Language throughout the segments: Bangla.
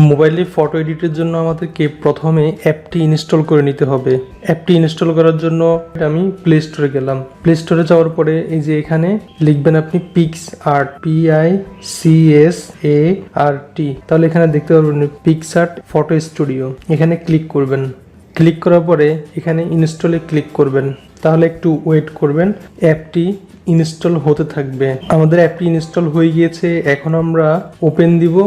মোবাইলে ফটো এডিটের জন্য আমাদেরকে প্রথমে অ্যাপটি ইনস্টল করে নিতে হবে। অ্যাপটি ইনস্টল করার জন্য আমি প্লে স্টোরে গেলাম। প্লে স্টোরে যাওয়ার পরে এই যে এখানে লিখবেন আপনি পিক্স আর্ট, PICSART, তাহলে এখানে দেখতে পারবেন পিক্স আর্ট ফটো স্টুডিও। এখানে ক্লিক করবেন। ক্লিক করার পরে এখানে ইনস্টলে ক্লিক করবেন। তাহলে একটু ওয়েট করবেন, অ্যাপটি ইনস্টল হতে থাকবে। আমাদের অ্যাপটি ইনস্টল হয়ে গিয়েছে, এখন আমরা ওপেন দিব।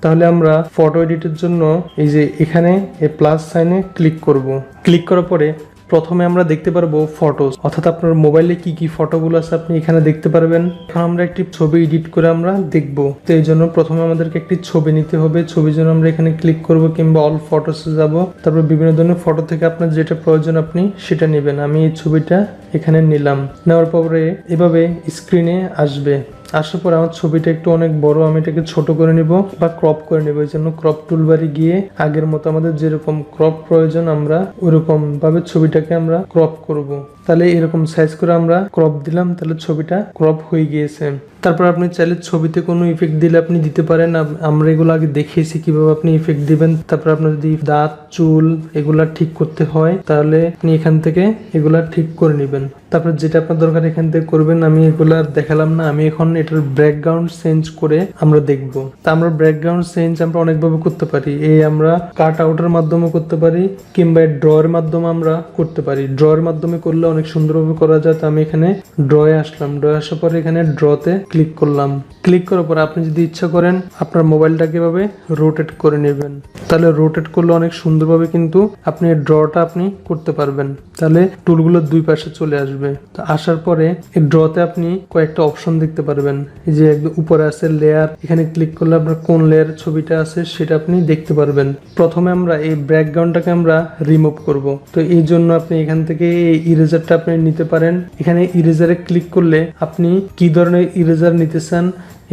তাহলে আমরা ফটো এডিটের জন্য এই যে এখানে এই প্লাস সাইনে ক্লিক করব। ক্লিক করার পরে প্রথমে আমরা দেখতে পারবো ফটোস, অর্থাৎ আপনার মোবাইলে কি কি ফটোগুলো আছে আপনি এখানে দেখতে পারবেন। এখন আমরা একটি ছবি এডিট করে আমরা দেখব। তো এই জন্য প্রথমে আমাদেরকে একটি ছবি নিতে হবে। ছবির জন্য আমরা এখানে ক্লিক করব কিংবা অল ফটোসে যাব। তারপর বিভিন্ন ধরনের ফটো থেকে আপনার যেটা প্রয়োজন আপনি সেটা নেবেন। আমি এই ছবিটা এখানে নিলাম। নেওয়ার পরে এভাবে স্ক্রিনে আসবে। আসার পর আমার ছবিটা একটু অনেক বড়, আমি এটাকে ছোট করে নিব বা ক্রপ করে নেব। এই জন্য ক্রপ টুলবারে গিয়ে আগের মতো আমাদের যেরকম ক্রপ প্রয়োজন আমরা ওরকম ভাবে ছবিটাকে আমরা ক্রপ করব। তাহলে এরকম সাইজ করে আমরা ক্রপ দিলাম, তাহলে ছবিটা ক্রপ হয়ে গিয়েছে। তারপর আপনি চাইলে ছবিতে কোনো ইফেক্ট দিলে আপনি দিতে পারেন। আমরা এগুলো আগে দেখিয়েছি কিভাবে আপনি ইফেক্ট দিবেন। তারপর আপনার যদি দাঁত, চুল এগুলা ঠিক করতে হয় তাহলে আপনি এখান থেকে এগুলা ঠিক করে নেবেন। তারপর যেটা আপনার দরকার এখান থেকে করবেন। আমি এগুলা দেখালাম না, আমি এখন এটার ব্যাকগ্রাউন্ড চেঞ্জ করে আমরা দেখব। তা আমরা ব্যাকগ্রাউন্ড চেঞ্জ আমরা অনেকভাবে করতে পারি। এই আমরা কাট আউটের মাধ্যমে করতে পারি কিংবা ড্রয়ের মাধ্যমে আমরা করতে পারি। ড্রয়ের মাধ্যমে করলে অনেক সুন্দরভাবে করা যায়। তো আমি এখানে ড্রয়ে আসলাম। ড্রয়ে আসার পরে এখানে ড্রতে ক্লিক করলাম। ক্লিক করার পর আপনি যদি ইচ্ছা করেন আপনার মোবাইলটাকে এভাবে রোটেট করে নেবেন। তাহলে রোটেট করলে অনেক সুন্দরভাবে কিন্তু আপনি ড্রটা আপনি করতে পারবেন। তাহলে টুলগুলো দুই পাশে চলে আসবে। তো আসার পরে এই ড্রতে আপনি কয়েকটা অপশন দেখতে পারবেন। এই যে একদম উপরে আছে লেয়ার, এখানে ক্লিক করলে আপনার কোন লেয়ার ছবিটা আছে সেটা আপনি দেখতে পারবেন। প্রথমে আমরা এই ব্যাকগ্রাউন্ডটাকে আমরা রিমুভ করব। তো এই জন্য আপনি এখান থেকে এই ইরেজারটা আপনি নিতে পারেন। এখানে ইরেজারে ক্লিক করলে আপনি কি ধরনের ইরেজার নিতে চান,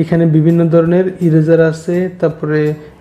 এখানে বিভিন্ন ধরনের ইরেজার আছে। তারপরে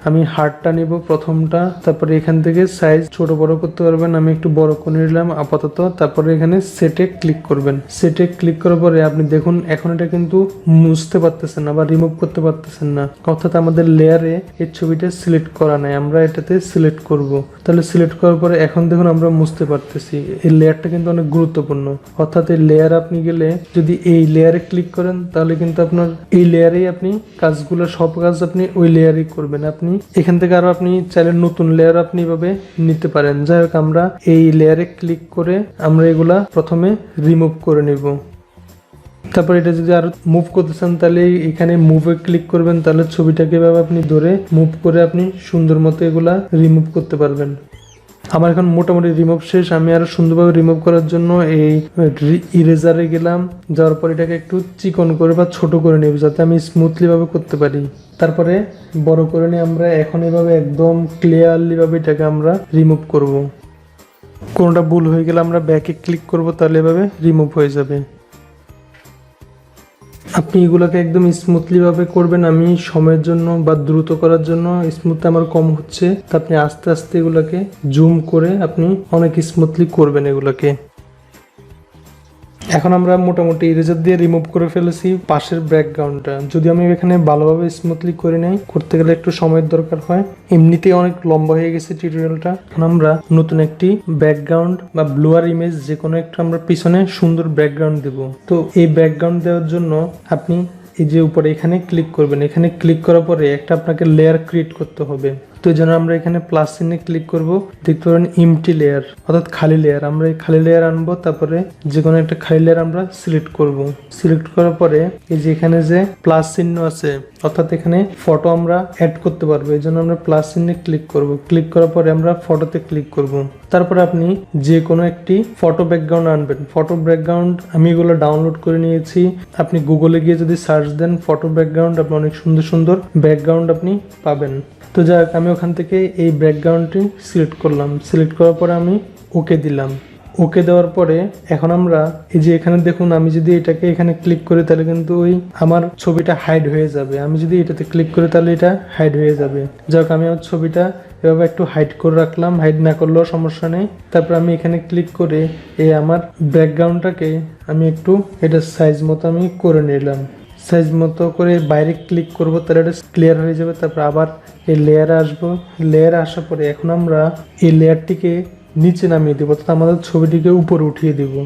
আমি হার্টটা নিব প্রথমটা। তারপরে এখান থেকে সাইজ ছোট বড় করতে পারবেন। আমি একটু বড় করে নিলাম আপাতত। তারপরে এখানে সেটে ক্লিক করবেন। সেটে ক্লিক করার পরে আপনি দেখুন এখন এটা কিন্তু মুছতে পারতেছেন না বা রিমুভ করতে পারতেছেন না, অর্থাৎ আমাদের লেয়ারে এই ছবিটা সিলেক্ট করা নাই। আমরা এটাতে সিলেক্ট করব। তাহলে সিলেক্ট করার পরে এখন দেখুন আমরা মুছতে পারতেছি। এই লেয়ারটা কিন্তু অনেক গুরুত্বপূর্ণ, অর্থাৎ এই লেয়ার আপনি গেলে যদি এই লেয়ারে ক্লিক করেন তাহলে কিন্তু আপনার এই লেয়ারে আপনি কাজগুলো সব কাজ আপনি ওই লেয়ারই করবেন। আপনি এখান থেকে আরো আপনি চাইলে নতুন লেয়ার আপনি এভাবে নিতে পারেন। যাই হোক আমরা এই লেয়ারে ক্লিক করে আমরা এগুলা প্রথমে রিমুভ করে নিব। তারপর এটা যদি আরো মুভ করতে চান তাহলে এখানে মুভে ক্লিক করবেন। তাহলে ছবিটাকে এভাবে আপনি ধরে মুভ করে আপনি সুন্দর মতো এগুলা রিমুভ করতে পারবেন। আমার এখন মোটামুটি রিমুভ শেষ। আমি আরো সুন্দরভাবে রিমুভ করার জন্য এই ইরেজারে গেলাম। যাওয়ার পর এটাকে একটু চিকন করে বা ছোট করে নেব যাতে আমি স্মুথলি ভাবে করতে পারি। তারপরে বড় করে নিয়ে আমরা এখন এভাবে একদম ক্লিয়ারলি ভাবে এটাকে আমরা রিমুভ করব। কোনটা ভুল হয়ে গেলে আমরা ব্যাকে ক্লিক করব, তাহলে এভাবে রিমুভ হয়ে যাবে। আপনি এগুলোকে একদম স্মুথলি ভাবে করবেন। আমি সময়ের জন্য বা দ্রুত করার জন্য স্মুথটা আমার কম হচ্ছে, তো আপনি আস্তে আস্তে এগুলোকে জুম করে আপনি অনেক স্মুথলি করবেন এগুলোকে। এখন আমরা মোটামুটি ইরেজার দিয়ে রিমুভ করে ফেলেছি পাশের ব্যাকগ্রাউন্ডটা। যদি আমি এখানে ভালোভাবে স্মুথলি করে নেই, করতে গেলে একটু সময়ের দরকার হয়। এমনিতেই অনেক লম্বা হয়ে গেছে টিউটোরিয়ালটা। এখন আমরা নতুন একটি ব্যাকগ্রাউন্ড বা ব্লুয়ার ইমেজ যে কোনো একটা আমরা পিছনে সুন্দর ব্যাকগ্রাউন্ড দেব। তো এই ব্যাকগ্রাউন্ড দেওয়ার জন্য আপনি এই যে উপরে এখানে ক্লিক করবেন। এখানে ক্লিক করার পরে একটা আপনাকে লেয়ার ক্রিয়েট করতে হবে। তো এই জন্য আমরা এখানে প্লাস চিহ্নে ক্লিক করব। দেখতে পারেন এমটি লেয়ার, অর্থাৎ খালি লেয়ার। আমরা এই খালি লেয়ার আনবো। তারপরে যে কোনো একটা খালি লেয়ার আমরা সিলেক্ট করব। সিলেক্ট করার পরে এই যে এখানে যে প্লাস চিহ্ন আছে, অর্থাৎ এখানে ফটো আমরা অ্যাড করতে পারবো। এই জন্য আমরা প্লাস চিহ্নে ক্লিক করব। ক্লিক করার পরে আমরা ফটোতে ক্লিক করব। তারপরে আপনি যে কোনো একটি ফটো ব্যাকগ্রাউন্ড আনবেন। ফটো ব্যাকগ্রাউন্ড আমি এগুলো ডাউনলোড করে নিয়েছি। আপনি গুগলে গিয়ে যদি সার্চ দেন ফটো ব্যাকগ্রাউন্ড, আপনি অনেক সুন্দর সুন্দর ব্যাকগ্রাউন্ড আপনি পাবেন। তো যাক আমি ওখান থেকে এই ব্যাকগ্রাউন্ডটি সিলেক্ট করলাম। সিলেক্ট করার পরে আমি ওকে দিলাম। ওকে দেওয়ার পরে এখন আমরা এই যে এখানে দেখুন আমি যদি এটাকে এখানে ক্লিক করি তাহলে কিন্তু ওই আমার ছবিটা হাইড হয়ে যাবে। আমি যদি এটাতে ক্লিক করি তাহলে এটা হাইড হয়ে যাবে। যাক আমি আমার ছবিটা এভাবে একটু হাইড করে রাখলাম। হাইড না করলেও সমস্যা নেই। তারপর আমি এখানে ক্লিক করে এই আমার ব্যাকগ্রাউন্ডটাকে আমি একটু এটা সাইজ মতো আমি করে নিলাম। সাইজ মতো করে বাইরে ক্লিক করব, তাহলে এটা ক্লিয়ার হয়ে যাবে। তারপর আবার এই লেয়ারে আসবো, লেয়ারে আসার পরে এখন আমরা এই লেয়ারটিকে নিচে নামিয়ে দেবো, অর্থাৎ আমাদের ছবিটিকে উপরে উঠিয়ে দেবো।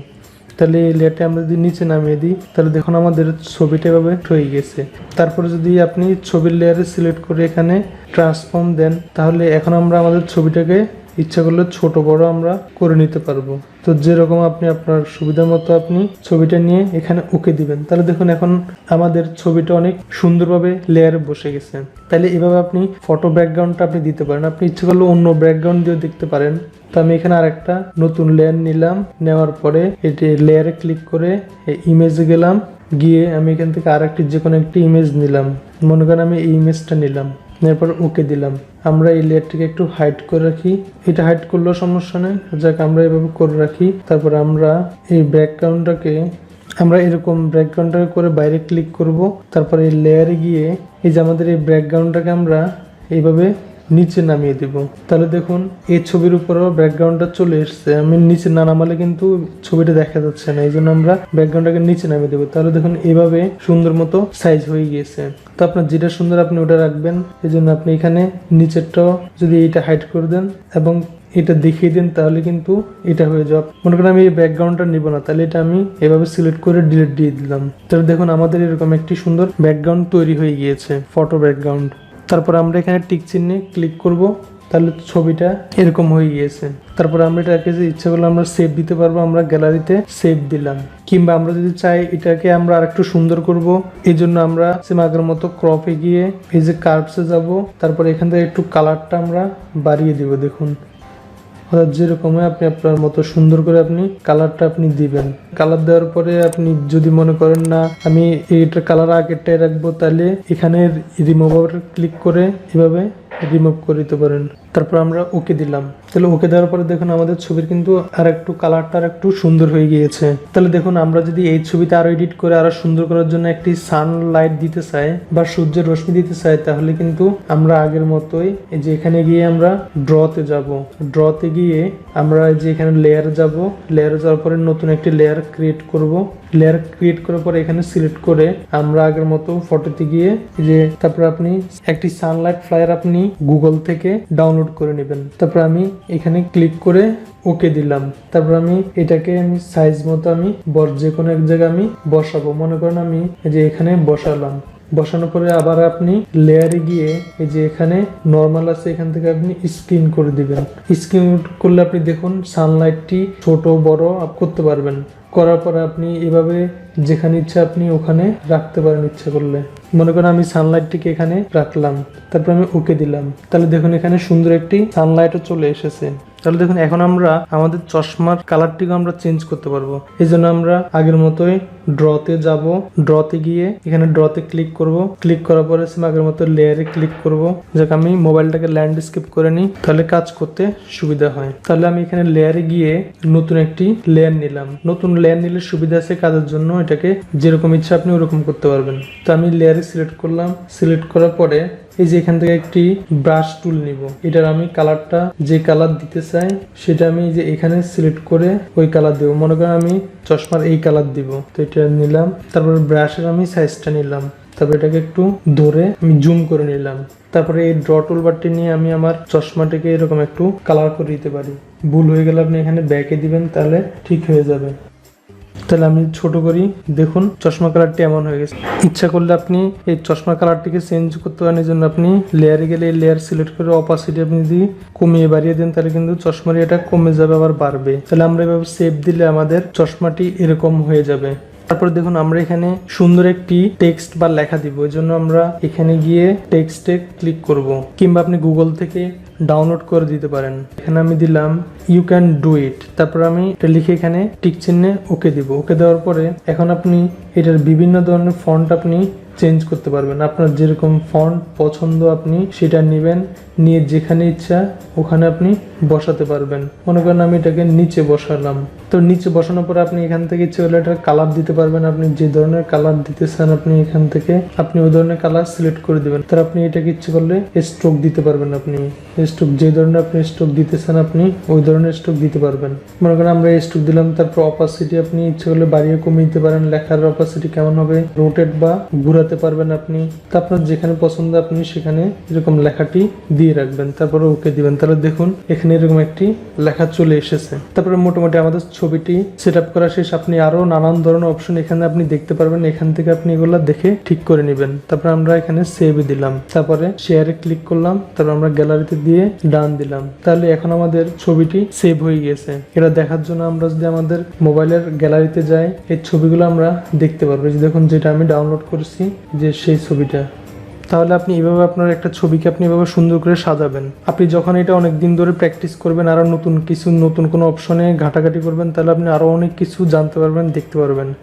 তাহলে এই লেয়ারটা আমরা যদি নিচে নামিয়ে দিই, তাহলে দেখুন আমাদের ছবিটা এভাবে হয়ে গেছে। তারপরে যদি আপনি ছবির লেয়ারে সিলেক্ট করে এখানে ট্রান্সফর্ম দেন, তাহলে এখন আমরা আমাদের ছবিটাকে ইচ্ছা করলে ছোট বড় আমরা করে নিতে পারবো। তো যেরকম আপনি আপনার সুবিধা মতো আপনি ছবিটা নিয়ে এখানে ওকে দিবেন, তাহলে দেখুন এখন আমাদের ছবিটা অনেক সুন্দরভাবে লেয়ারে বসে গেছে। তাহলে এভাবে আপনি ফটো ব্যাকগ্রাউন্ডটা আপনি দিতে পারেন। আপনি ইচ্ছে করলে অন্য ব্যাকগ্রাউন্ড দিয়েও দেখতে পারেন। তো আমি এখানে আরেকটা নতুন লেয়ার নিলাম, নেওয়ার পরে এটি লেয়ারে ক্লিক করে ইমেজে গেলাম, গিয়ে আমি এখান থেকে আরেকটি যে কোনো একটি ইমেজ নিলাম। মনে করেন আমি এই ইমেজটা নিলাম, এরপর ওকে দিলাম। আমরা এই লেয়ারটিকে একটু হাইড করে রাখি, এটা হাইড করলেও সমস্যা নেই, যাক আমরা এভাবে করে রাখি। তারপর আমরা এই ব্যাকগ্রাউন্ডটাকে এরকম ব্যাকগ্রাউন্ডটাকে করে বাইরে ক্লিক করব। তারপর এই লেয়ারে গিয়ে এই যে আমাদের এই ব্যাকগ্রাউন্ডটাকে আমরা এইভাবে নিচে নামিয়ে দেব। তাহলে দেখুন এই ছবির উপরও ব্যাকগ্রাউন্ডটা চলে এসছে। আমি নিচে না নামালে কিন্তু ছবিটা দেখা যাচ্ছে না, এই জন্য আমরা ব্যাকগ্রাউন্ডটাকে নিচে নামিয়ে দেবো। তাহলে দেখুন এইভাবে সুন্দর মতো সাইজ হয়ে গিয়েছে। তো আপনার যেটা সুন্দর আপনি ওটা রাখবেন। এই জন্য আপনি এখানে নিচেরটাও যদি এইটা হাইড করে দেন এবং এটা দেখিয়ে দেন, তাহলে কিন্তু এটা হয়ে যাবে। মনে করেন আমি এই ব্যাকগ্রাউন্ডটা নিব না, তাহলে এটা আমি এভাবে সিলেক্ট করে ডিলিট দিয়ে দিলাম। তাহলে দেখুন আমাদের এরকম একটি সুন্দর ব্যাকগ্রাউন্ড তৈরি হয়ে গিয়েছে, ফটো ব্যাকগ্রাউন্ড। তারপর আমরা এখানে টিক চিহ্নে ক্লিক করব, তাহলে ছবিটা এরকম হয়ে গিয়েছে। তারপর আমরা এটাকে যে ইচ্ছা করলে আমরা সেভ দিতে পারবো, আমরা গ্যালারিতে সেভ দিলাম। কিংবা আমরা যদি চাই এটাকে আমরা আরেকটু সুন্দর করব, এই জন্য আমরা সেম আগের মতো ক্রপে গিয়ে এই যে কার্ভসে যাব, তারপর এখান থেকে একটু কালারটা আমরা বাড়িয়ে দিব। দেখুন অর্থাৎ যেরকম আপনি আপনার মতো সুন্দর করে আপনি কালারটা আপনি দিবেন। কালার দেওয়ার পরে আপনি যদি মনে করেন না আমি এইটার কালার আগেরটাই রাখবো, তাহলে এখানে রিমুভার ক্লিক করে এভাবে রিমুভ করে দিতে পারেন। তারপর আমরা ওকে দিলাম। তাহলে ওকে দেওয়ার পরে দেখুন আমাদের ছবির কিন্তু আর একটু কালারটা আর একটু সুন্দর হয়ে গিয়েছে। তাহলে দেখুন আমরা যদি এই ছবিতে আরো এডিট করে আরো সুন্দর করার জন্য একটি সানলাইট দিতে চাই বা সূর্যের রশ্মি দিতে চাই, তাহলে কিন্তু আমরা আগের মতোই এই যে এখানে গিয়ে আমরা ড্রতে যাব। ড্রতে গিয়ে আমরা যে এখানে লেয়ারে যাব, লেয়ারে যাওয়ার পরে নতুন একটি লেয়ার ক্রিয়েট করব। লেয়ার ক্রিয়েট করার পরে এখানে সিলেক্ট করে আমরা আগের মতো ফটোতে গিয়ে যে তারপর আপনি একটি সানলাইট ফ্লায়ার আপনি গুগল থেকে ডাউনলোড করে নেবেন। তারপর আমি এখানে ক্লিক করে ওকে দিলাম। তারপর আমি এটাকে সাইজ মতো আমি যে কোনো এক জায়গায় আমি বসাবো। মনে করেন আমি যে এখানে বসালাম, বসানোর পরে আবার আপনি লেয়ারে গিয়ে এই যে এখানে নরমাল আছে, এখান থেকে আপনি স্ক্রিন করে দিবেন। স্ক্রিন করলে আপনি দেখুন সানলাইটটি ছোট বড় আপ করতে পারবেন। করার পরে আপনি এভাবে যেখানে ইচ্ছা আপনি ওখানে রাখতে পারেন ইচ্ছা করলে। মনে করেন আমি সানলাইটটিকে এখানে রাখলাম, তারপর আমি ওকে দিলাম। তাহলে দেখুন এখানে সুন্দর একটি সানলাইটও চলে এসেছে। তাহলে দেখুন এখন আমরা আমাদের চশমার কালারটিকে আমরা চেঞ্জ করতে পারবো। এই জন্য আমরা আগের মতোই ড্রতে যাব, ড্রতে গিয়ে এখানে ড্রতে ক্লিক করব। ক্লিক করার পরে আগের মতো লেয়ারে ক্লিক করব। যাক আমি মোবাইলটাকে ল্যান্ডস্কেপ করে নিই, তাহলে কাজ করতে সুবিধা হয়। তাহলে আমি এখানে লেয়ারে গিয়ে নতুন একটি লেয়ার নিলাম। নতুন লেয়ার নিলে সুবিধা আছে কাজের জন্য, এটাকে যেরকম ইচ্ছা আপনি ওরকম করতে পারবেন। তো আমি লেয়ারে সিলেক্ট করলাম। সিলেক্ট করার পরে এই যে এখান থেকে একটি ব্রাশ টুল নিব। এটার আমি কালারটা যে কালার দিতে চাই সেটা আমি যে এখানে সিলেক্ট করে ওই কালার দেবো। মনে করেন আমি চশমার এই কালার দিব, তো এটা নিলাম। তারপর ব্রাশের আমি সাইজটা নিলাম। তারপর এটাকে একটু ধরে আমি জুম করে নিলাম। তারপরে এই ড্র টুলবারটি নিয়ে আমি আমার চশমাটিকে এরকম একটু কালার করে দিতে পারি। ভুল হয়ে গেলে আপনি এখানে ব্যাকে দিবেন, তাহলে ঠিক হয়ে যাবে। তাহলে আমি ছোট করি, দেখুন চশমা কালারটি এমন হয়ে গেছে। ইচ্ছা করলে আপনি এই চশমা কালারটিকে চেঞ্জ করতে পারেন। এই জন্য আপনি লেয়ারে গেলে এই লেয়ার সিলেক্ট করে অপাসিটি আপনি যদি কমিয়ে বাড়িয়ে দেন, তাহলে কিন্তু চশমার এটা কমে যাবে আবার বাড়বে। তাহলে আমরা এভাবে সেভ দিলে আমাদের চশমাটি এরকম হয়ে যাবে। তারপর দেখুন আমরা এখানে সুন্দর একটি টেক্সট বা লেখা দিব। এই জন্য আমরা এখানে গিয়ে টেক্সটে ক্লিক করব, কিংবা আপনি গুগল থেকে ডাউনলোড করে দিতে পারেন। এখানে আমি দিলাম ইউ ক্যান ডু ইট। তারপর আমি এটা লিখে এখানে টিক চিহ্নে ওকে দিব। ওকে দেওয়ার পরে এখন আপনি এটার বিভিন্ন ধরনের ফন্ট আপনি চেঞ্জ করতে পারবেন। আপনার যেরকম ফন্ট পছন্দ আপনি সেটা নেবেন, নিয়ে যেখানে ইচ্ছা ওখানে আপনি বসাতে পারবেন। মনে করেন আমি এটাকে নিচে বসালাম, তো নিচে বসানোর পরে আপনি এখান থেকে ইচ্ছে করলে এটা কালার দিতে পারবেন। আপনি যে ধরনের কালার দিতে চান আপনি এখান থেকে আপনি ওই ধরনের কালার সিলেক্ট করে দিবেন। তার আপনি এটাকে ইচ্ছে করলে স্ট্রোক দিতে পারবেন। আপনি স্ট্রোক যে ধরনের আপনি স্ট্রোক দিতে চান আপনি ওই ধরনের স্ট্রোক দিতে পারবেন। মনে করেন আমরা স্ট্রোক দিলাম, তারপর অপাসিটি আপনি ইচ্ছে করলে বাড়িয়ে কমিয়ে দিতে পারেন। লেখার অপাসিটি কেমন হবে, রোটেট বা ঘুরাতে পারবেন আপনি। তা আপনার যেখানে পছন্দ আপনি সেখানে এরকম লেখাটি দিয়ে রাখবেন, তারপরে ওকে দিবেন। তাহলে দেখুন এখানে এরকম একটি লেখা চলে এসেছে। তারপরে মোটামুটি আমাদের ছবিটি সেট আপ করা শেষ। আপনি আরো নানান ধরনের অপশন এখানে আপনি দেখতে পারবেন, এখান থেকে আপনি এগুলো দেখে ঠিক করে নেবেন। তারপরে আমরা এখানে সেভ দিলাম, তারপরে শেয়ারে ক্লিক করলাম, তারপর আমরা গ্যালারিতে দিয়ে ডান দিলাম। তাহলে এখন আমাদের ছবিটি সেভ হয়ে গেছে। এটা দেখার জন্য আমরা যদি আমাদের মোবাইলের গ্যালারিতে যাই এই ছবিগুলো আমরা দেখতে পারবো। এই যে দেখুন যেটা আমি ডাউনলোড করেছি যে সেই ছবিটা। তাহলে আপনি এভাবে আপনার একটা ছবিকে আপনি এভাবে সুন্দর করে সাজাবেন। আপনি যখন এটা অনেক দিন ধরে প্র্যাকটিস করবেন, আরো নতুন কোনো অপশনে ঘাটাঘাটি করবেন, তাহলে আপনি আরো অনেক কিছু জানতে পারবেন, দেখতে পারবেন।